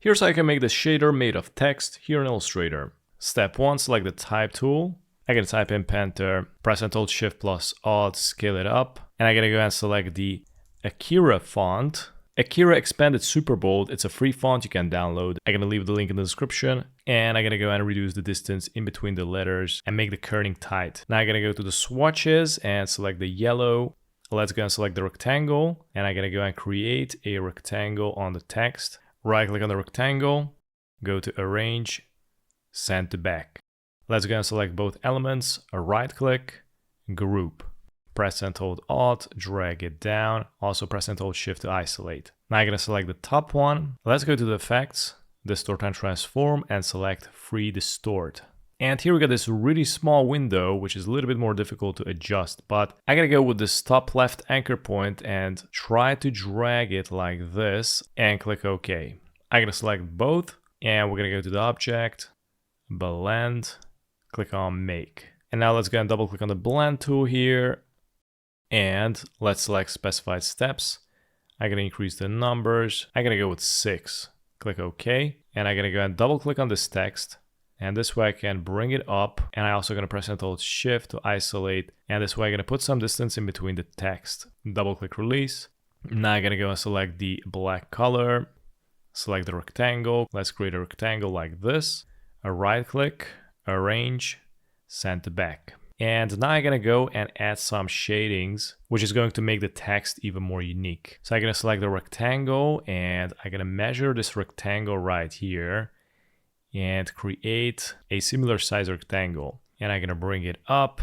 Here's how I can make this shader made of text here in Illustrator. Step 1, select the type tool. I'm going to type in Panter, press and hold Shift plus Alt, scale it up. And I'm going to go and select the AKIRA font. AKIRA Expanded Super Bold, it's a free font you can download. I'm going to leave the link in the description. And I'm going to go and reduce the distance in between the letters and make the kerning tight. Now I'm going to go to the swatches and select the yellow. Let's go and select the rectangle. And I'm going to go and create a rectangle on the text. Right click on the rectangle, go to Arrange, Send to Back. Let's go and select both elements, a right click, Group. Press and hold Alt, drag it down. Also press and hold Shift to isolate. Now I'm going to select the top one. Let's go to the Effects, Distort and Transform, and select Free Distort. And here we got this really small window, which is a little bit more difficult to adjust. But I'm going to go with this top left anchor point and try to drag it like this and click OK. I'm going to select both and we're going to go to the Object, Blend, click on Make. And now let's go and double click on the Blend tool here. And let's select Specified Steps. I'm going to increase the numbers. I'm going to go with 6. Click OK. And I'm going to go and double click on this text. And this way I can bring it up. And I'm also going to press and hold Shift to isolate. And this way I'm going to put some distance in between the text. Double click Release. Now I'm going to go and select the black color. Select the rectangle. Let's create a rectangle like this. A right click, Arrange, Send to Back. And now I'm going to go and add some shadings, which is going to make the text even more unique. So I'm going to select the rectangle and I'm going to measure this rectangle right here and create a similar size rectangle. And I'm going to bring it up.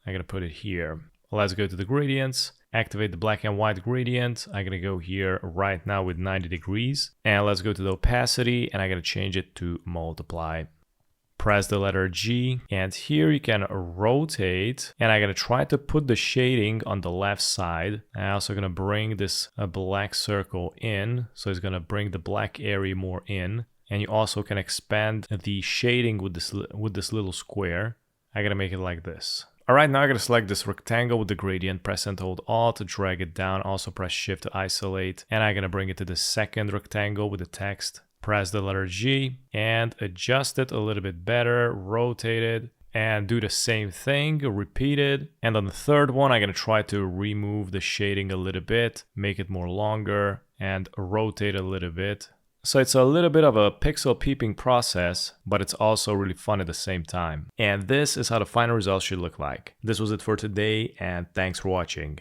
I'm going to put it here. Let's go to the gradients, activate the black and white gradient. I'm going to go here right now with 90 degrees. And let's go to the opacity and I'm going to change it to multiply. Press the letter G, and here you can rotate, and I'm going to try to put the shading on the left side. I'm also going to bring this black circle in, so it's going to bring the black area more in, and you also can expand the shading with this little square. I'm going to make it like this. Alright, now I'm going to select this rectangle with the gradient, press and hold Alt to drag it down, also press Shift to isolate, and I'm going to bring it to the second rectangle with the text. Press the letter G and adjust it a little bit better, rotate it, and do the same thing, repeat it. And on the third one, I'm going to try to remove the shading a little bit, make it more longer, and rotate a little bit. So it's a little bit of a pixel peeping process, but it's also really fun at the same time. And this is how the final result should look like. This was it for today, and thanks for watching.